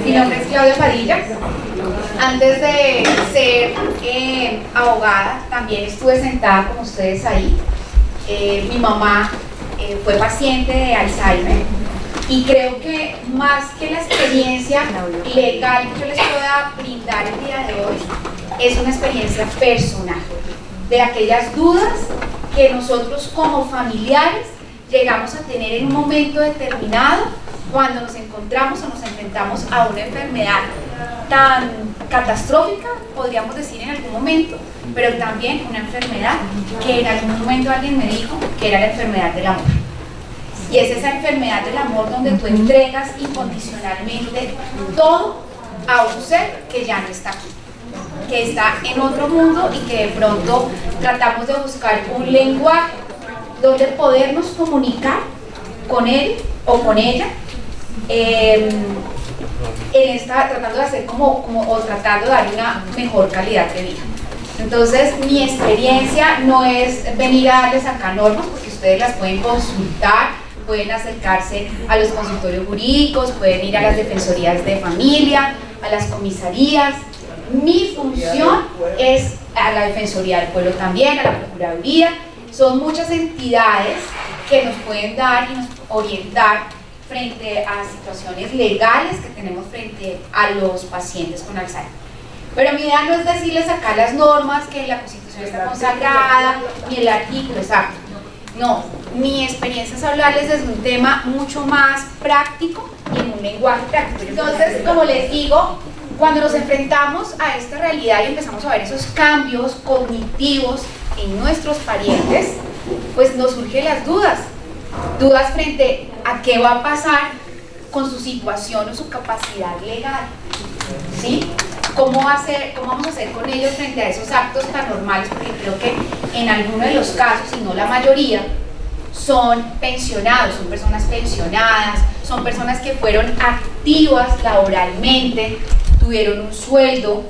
Mi nombre es Claudia Padilla. Antes de ser abogada, también estuve sentada con ustedes ahí. Mi mamá fue paciente de Alzheimer y creo que más que la experiencia legal que yo les pueda brindar el día de hoy, es una experiencia personal de aquellas dudas que nosotros como familiares llegamos a tener en un momento determinado cuando nos encontramos o nos enfrentamos a una enfermedad tan catastrófica, podríamos decir en algún momento, pero también una enfermedad que en algún momento alguien me dijo que era la enfermedad del amor. Y es esa enfermedad del amor donde tú entregas incondicionalmente todo a un ser que ya no está aquí, que está en otro mundo y que de pronto tratamos de buscar un lenguaje donde podernos comunicar con él o con ella tratando de hacer o tratando de darle una mejor calidad de vida. Entonces, mi experiencia no es venir a darles acá normas, porque ustedes las pueden consultar, pueden acercarse a los consultorios jurídicos, pueden ir a las defensorías de familia, a las comisarías. Mi función es a la Defensoría del Pueblo también, a la Procuraduría. Son muchas entidades que nos pueden dar y nos orientar frente a situaciones legales que tenemos frente a los pacientes con Alzheimer. Pero mi idea no es decirles acá las normas, que la Constitución está consagrada, ni el artículo exacto. No, mi experiencia es hablarles desde un tema mucho más práctico y en un lenguaje práctico. Entonces, como les digo, cuando nos enfrentamos a esta realidad y empezamos a ver esos cambios cognitivos en nuestros parientes, pues nos surgen las dudas frente a qué va a pasar con su situación o su capacidad legal, ¿sí? ¿Cómo vamos a hacer con ellos frente a esos actos tan normales? Porque creo que en algunos de los casos, y no la mayoría, son pensionados, son personas pensionadas, son personas que fueron activas laboralmente, tuvieron un sueldo,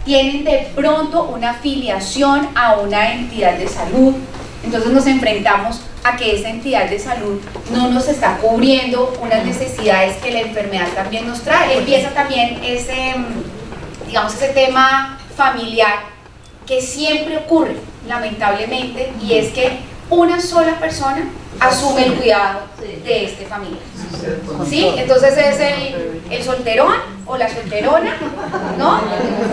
tienen de pronto una afiliación a una entidad de salud. Entonces nos enfrentamos a que esa entidad de salud no nos está cubriendo unas necesidades que la enfermedad también nos trae. Empieza también ese tema familiar que siempre ocurre, lamentablemente, y es que una sola persona asume el cuidado de este familiar, ¿sí? Entonces es el solterón o la solterona, ¿no?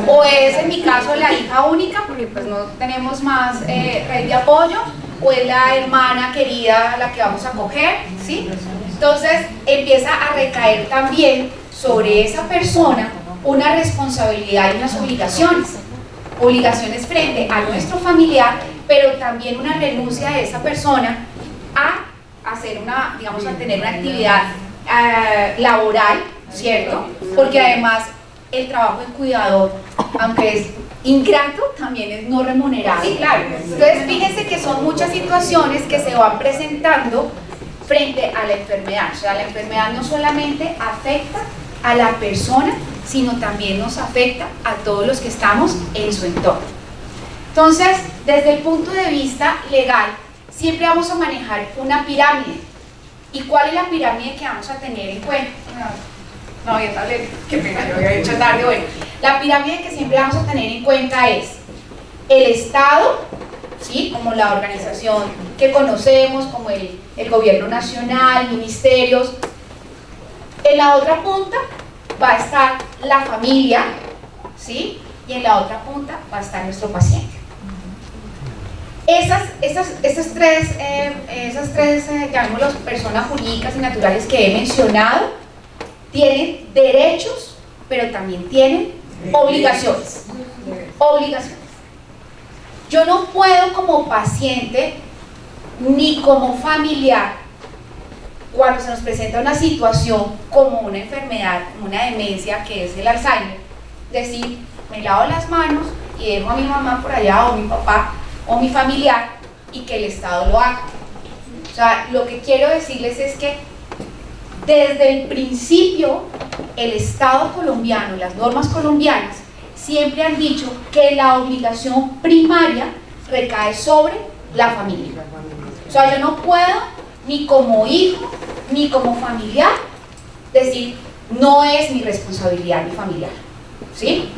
O es en mi caso la hija única, porque pues no tenemos más red de apoyo, o es la hermana querida a la que vamos a acoger, ¿sí? Entonces empieza a recaer también sobre esa persona una responsabilidad y unas obligaciones frente a nuestro familiar, pero también una renuncia de esa persona a tener una actividad laboral, ¿cierto? Porque además el trabajo de cuidador, aunque es ingrato, también es no remunerado. Sí, claro. Entonces fíjense que son muchas situaciones que se van presentando frente a la enfermedad. O sea, la enfermedad no solamente afecta a la persona, sino también nos afecta a todos los que estamos en su entorno. Entonces, desde el punto de vista legal, siempre vamos a manejar una pirámide. ¿Y cuál es la pirámide que vamos a tener en cuenta? No, ya tal vez, qué pena, yo había dicho tarde. Bueno, la pirámide que siempre vamos a tener en cuenta es el Estado, ¿sí? Como la organización que conocemos, como el gobierno nacional, ministerios. En la otra punta va a estar la familia, ¿sí? Y en la otra punta va a estar nuestro paciente. Esas tres, llamémoslos personas jurídicas y naturales que he mencionado, tienen derechos, pero también tienen obligaciones. Yo no puedo como paciente ni como familiar, cuando se nos presenta una situación como una enfermedad, como una demencia que es el Alzheimer, decir, me lavo las manos y dejo a mi mamá por allá, o mi papá, o mi familiar, y que el Estado lo haga. O sea, lo que quiero decirles es que desde el principio el Estado colombiano, las normas colombianas, siempre han dicho que la obligación primaria recae sobre la familia. O sea, yo no puedo, ni como hijo, ni como familiar, decir, no es mi responsabilidad mi familiar, ¿sí?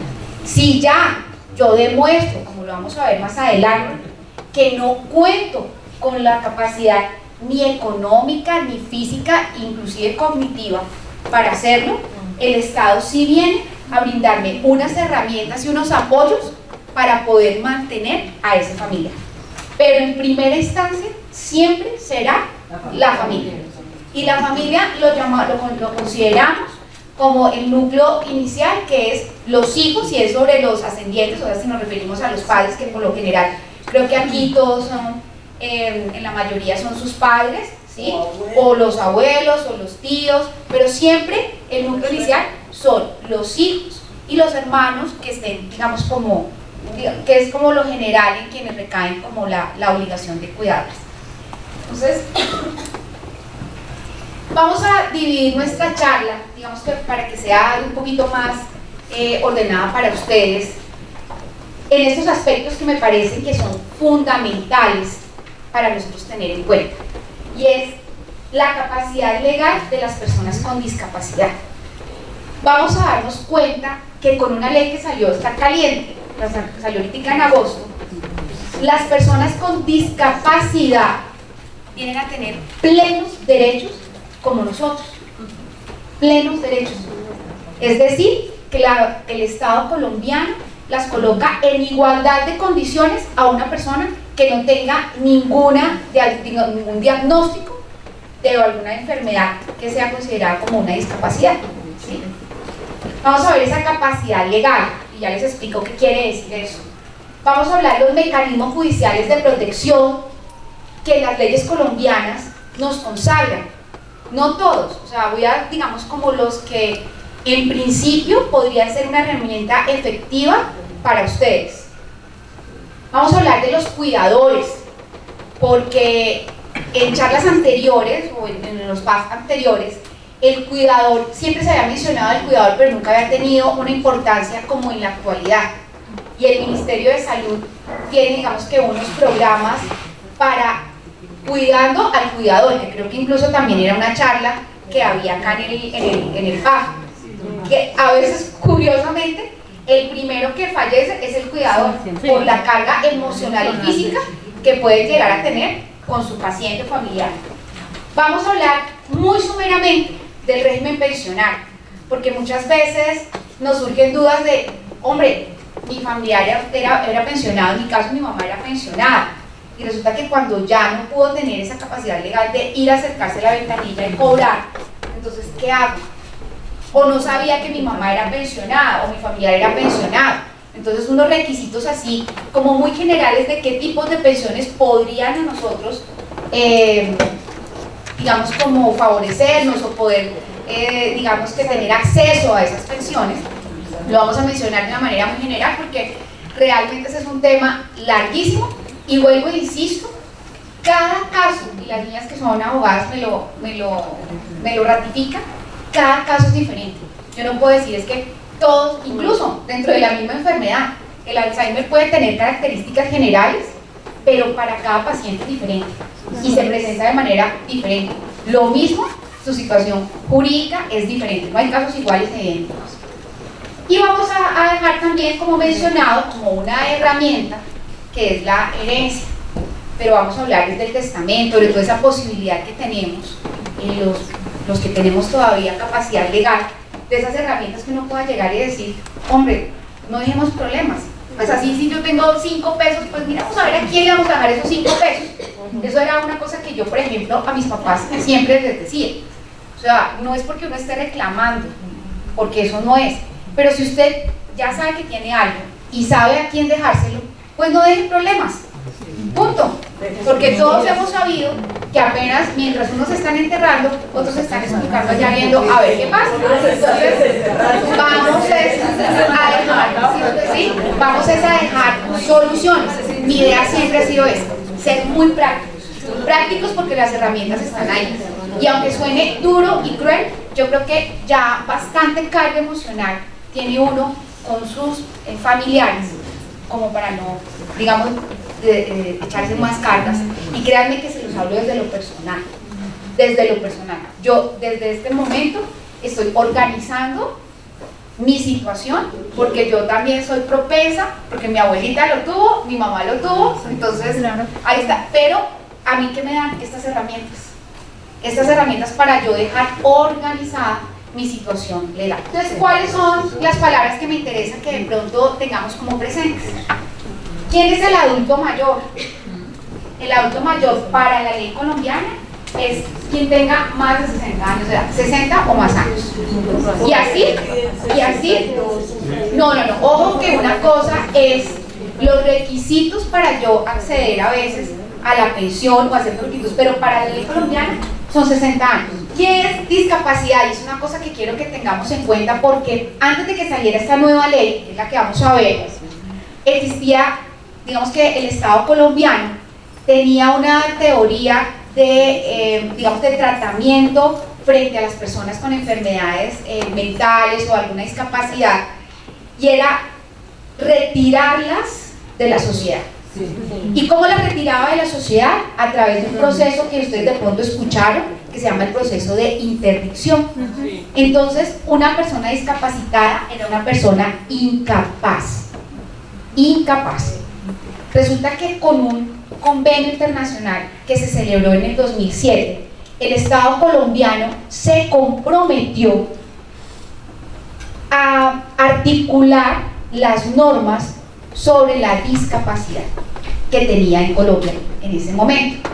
Si ya yo demuestro, como lo vamos a ver más adelante, que no cuento con la capacidad ni económica, ni física, inclusive cognitiva para hacerlo, el Estado sí viene a brindarme unas herramientas y unos apoyos para poder mantener a esa familia. Pero en primera instancia siempre será la familia. Y la familia lo consideramos como el núcleo inicial, que es los hijos, y es sobre los ascendientes, o sea, si nos referimos a los padres, que por lo general creo que aquí todos son, en la mayoría son sus padres, ¿sí? O los abuelos o los tíos, pero siempre el núcleo inicial son los hijos y los hermanos que estén, digamos, como, que es como lo general en quienes recaen como la obligación de cuidarlas. Entonces, vamos a dividir nuestra charla, digamos que para que sea un poquito más ordenada para ustedes, en estos aspectos que me parecen que son fundamentales para nosotros tener en cuenta, y es la capacidad legal de las personas con discapacidad. Vamos a darnos cuenta que con una ley que salió, está caliente, salió ahorita en agosto, las personas con discapacidad vienen a tener plenos derechos como nosotros, plenos derechos. Es decir, que el Estado colombiano las coloca en igualdad de condiciones a una persona que no tenga ningún diagnóstico de alguna enfermedad que sea considerada como una discapacidad, ¿sí? Vamos a ver esa capacidad legal, y ya les explico qué quiere decir eso. Vamos a hablar de los mecanismos judiciales de protección que las leyes colombianas nos consagran. No todos, o sea, voy a, digamos, como los que en principio podrían ser una herramienta efectiva para ustedes. Vamos a hablar de los cuidadores, porque en charlas anteriores o en los PAF anteriores, el cuidador, siempre se había mencionado el cuidador, pero nunca había tenido una importancia como en la actualidad. Y el Ministerio de Salud tiene, digamos, que unos programas para cuidando al cuidador, que creo que incluso también era una charla que había acá en el PAF, que a veces, curiosamente, el primero que fallece es el cuidador por la carga emocional y física que puede llegar a tener con su paciente familiar. Vamos a hablar muy sumeramente del régimen pensional, porque muchas veces nos surgen dudas de, hombre, mi familiar era pensionado, en mi caso mi mamá era pensionada, y resulta que cuando ya no pudo tener esa capacidad legal de ir a acercarse a la ventanilla y cobrar, entonces, ¿qué hago? O no sabía que mi mamá era pensionada, o mi familiar era pensionado. Entonces, unos requisitos así, como muy generales de qué tipos de pensiones podrían a nosotros, digamos, como favorecernos o poder, digamos, que tener acceso a esas pensiones. Lo vamos a mencionar de una manera muy general porque realmente ese es un tema larguísimo, y vuelvo e insisto, cada caso, y las niñas que son abogadas me lo ratifican, cada caso es diferente. Yo no puedo decir es que todos, incluso dentro de la misma enfermedad, el Alzheimer puede tener características generales, pero para cada paciente es diferente y se presenta de manera diferente. Lo mismo, su situación jurídica es diferente, no hay casos iguales e idénticos. Y vamos a dejar también como mencionado, como una herramienta, que es la herencia, pero vamos a hablar desde el testamento, de toda esa posibilidad que tenemos, los que tenemos todavía capacidad legal, de esas herramientas que uno pueda llegar y decir, hombre, no dejemos problemas, pues así si yo tengo 5 pesos, pues mira, vamos a ver a quién le vamos a dejar esos 5 pesos. Eso era una cosa que yo, por ejemplo, a mis papás siempre les decía, o sea, no es porque uno esté reclamando, porque eso no es, pero si usted ya sabe que tiene algo y sabe a quién dejárselo, pues no deje problemas, punto, porque todos hemos sabido que apenas mientras unos se están enterrando, otros se están explicando allá viendo a ver qué pasa. Entonces, vamos a dejar soluciones. Mi idea siempre ha sido esta, ser muy prácticos porque las herramientas están ahí. Y aunque suene duro y cruel, yo creo que ya bastante carga emocional tiene uno con sus familiares, como para no, digamos, echarse más cargas. Y créanme que se los hablo desde lo personal. Yo, desde este momento, estoy organizando mi situación, porque yo también soy propensa, porque mi abuelita lo tuvo, mi mamá lo tuvo, entonces ahí está. Pero a mí, ¿qué me dan estas herramientas? Estas herramientas para yo dejar organizada mi situación legal. Entonces, ¿cuáles son las palabras que me interesa que de pronto tengamos como presentes? ¿Quién es el adulto mayor? El adulto mayor para la ley colombiana es quien tenga más de 60 años de edad, 60 o más años. Y así, no, ojo que una cosa es los requisitos para yo acceder a veces a la pensión o hacer requisitos, pero para la ley colombiana son 60 años. ¿Qué es discapacidad? Y es una cosa que quiero que tengamos en cuenta, porque antes de que saliera esta nueva ley, que es la que vamos a ver, existía, digamos que el Estado colombiano tenía una teoría de tratamiento frente a las personas con enfermedades mentales o alguna discapacidad, y era retirarlas de la sociedad. Sí. ¿Y cómo las retiraba de la sociedad? A través de un proceso que ustedes de pronto escucharon, que se llama el proceso de interdicción. Entonces, una persona discapacitada era una persona incapaz. Resulta que con un convenio internacional que se celebró en el 2007, el Estado colombiano se comprometió a articular las normas sobre la discapacidad que tenía en Colombia en ese momento.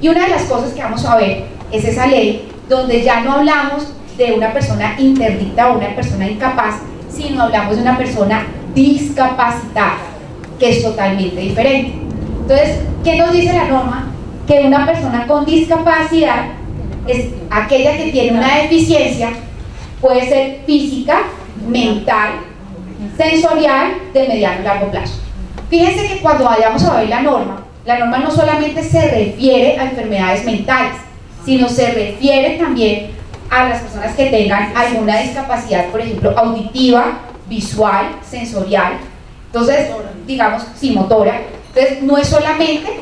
Y una de las cosas que vamos a ver es esa ley donde ya no hablamos de una persona interdicta o una persona incapaz, sino hablamos de una persona discapacitada, que es totalmente diferente. Entonces, ¿qué nos dice la norma? Que una persona con discapacidad es aquella que tiene una deficiencia, puede ser física, mental, sensorial, de mediano y largo plazo. Fíjense que cuando vayamos a ver la norma no solamente se refiere a enfermedades mentales, sino se refiere también a las personas que tengan alguna discapacidad, por ejemplo, auditiva, visual, sensorial, entonces, digamos, sí, motora. Entonces, no es solamente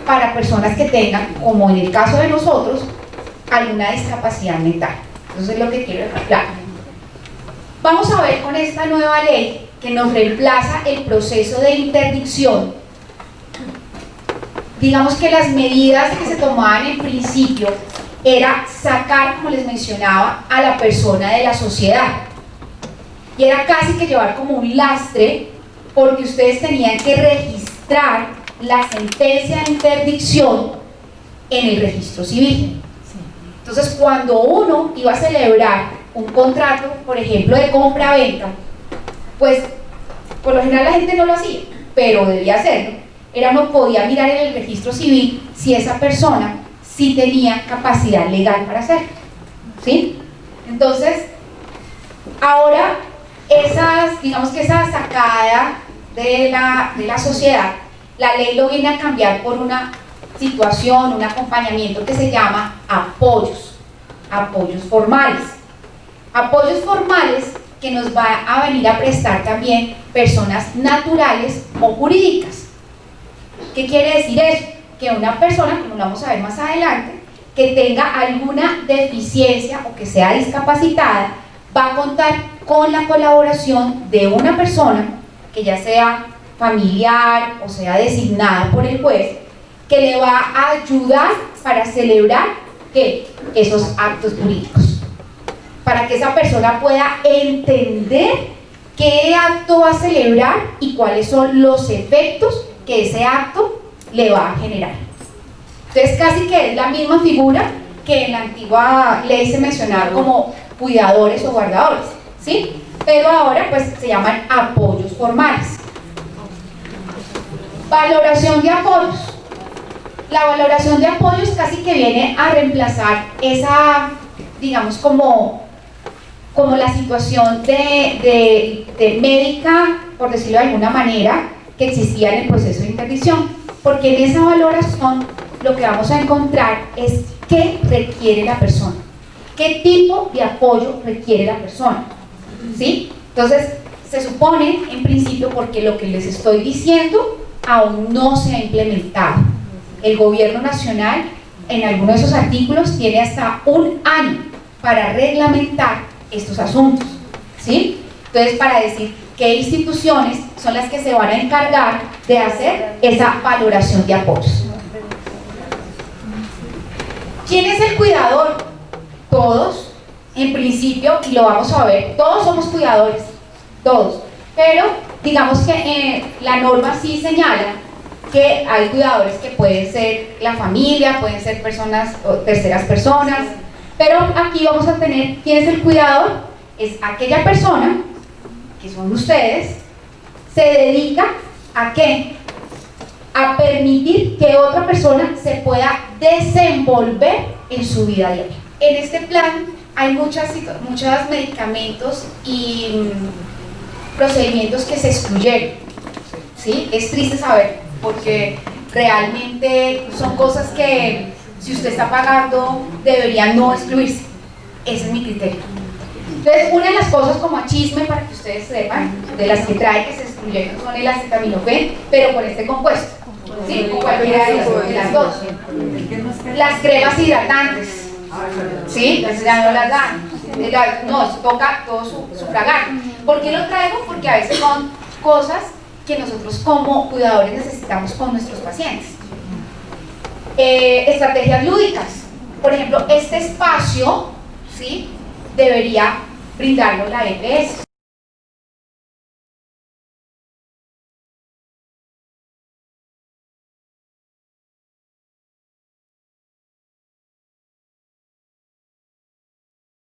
para personas que tengan, como en el caso de nosotros, alguna discapacidad mental. Entonces, es lo que quiero dejar claro. Vamos a ver con esta nueva ley que nos reemplaza el proceso de interdicción. Digamos que las medidas que se tomaban en principio era sacar, como les mencionaba, a la persona de la sociedad. Y era casi que llevar como un lastre, porque ustedes tenían que registrar la sentencia de interdicción en el registro civil. Entonces, cuando uno iba a celebrar un contrato, por ejemplo, de compra-venta, pues por lo general la gente no lo hacía, pero debía hacerlo. Uno podía mirar en el registro civil si esa persona sí tenía capacidad legal para hacerlo, ¿sí? Entonces, ahora digamos que esa sacada de la sociedad, la ley lo viene a cambiar por una situación, un acompañamiento que se llama apoyos formales. Apoyos formales que nos va a venir a prestar también personas naturales o jurídicas. ¿Qué quiere decir eso? Que una persona, como lo vamos a ver más adelante, que tenga alguna deficiencia o que sea discapacitada, va a contar con la colaboración de una persona que ya sea familiar o sea designada por el juez, que le va a ayudar para celebrar esos actos jurídicos, para que esa persona pueda entender qué acto va a celebrar y cuáles son los efectos que ese acto le va a generar. Entonces, casi que es la misma figura que en la antigua ley se mencionaba como cuidadores o guardadores, ¿sí? Pero ahora pues se llaman apoyos formales. Valoración de apoyos. La valoración de apoyos casi que viene a reemplazar esa, digamos, como la situación de médica, por decirlo de alguna manera, que existía en el proceso de interdicción, porque en esa valoración lo que vamos a encontrar es qué requiere la persona, qué tipo de apoyo requiere la persona, ¿sí? Entonces, se supone, en principio, porque lo que les estoy diciendo aún no se ha implementado. El gobierno nacional, en algunos de esos artículos, tiene hasta un año para reglamentar estos asuntos, ¿sí? Entonces, para decir qué instituciones son las que se van a encargar de hacer esa valoración de apoyos. ¿Quién es el cuidador? Todos, en principio, y lo vamos a ver, todos somos cuidadores, todos, pero digamos que la norma sí señala que hay cuidadores que pueden ser la familia, pueden ser personas o terceras personas, pero aquí vamos a tener quién es el cuidador. Es aquella persona, que son ustedes, se dedica a ¿qué? A permitir que otra persona se pueda desenvolver en su vida diaria. En este plan hay muchos medicamentos y procedimientos que se excluyeron, ¿sí? Es triste saber, porque realmente son cosas que si usted está pagando debería no excluirse. Ese es mi criterio. Entonces, una de las cosas como chisme para que ustedes sepan, de las que trae que se excluyeron son el acetaminofén, pero con este compuesto, ¿sí? Con cualquiera de las dos. Las cremas hidratantes, ¿sí? Entonces ya no las dan. No, toca todo sufragar. ¿Por qué lo traigo? Porque a veces son cosas que nosotros como cuidadores necesitamos con nuestros pacientes. Estrategias lúdicas. Por ejemplo, este espacio, ¿sí? Debería brindarlo la EPS.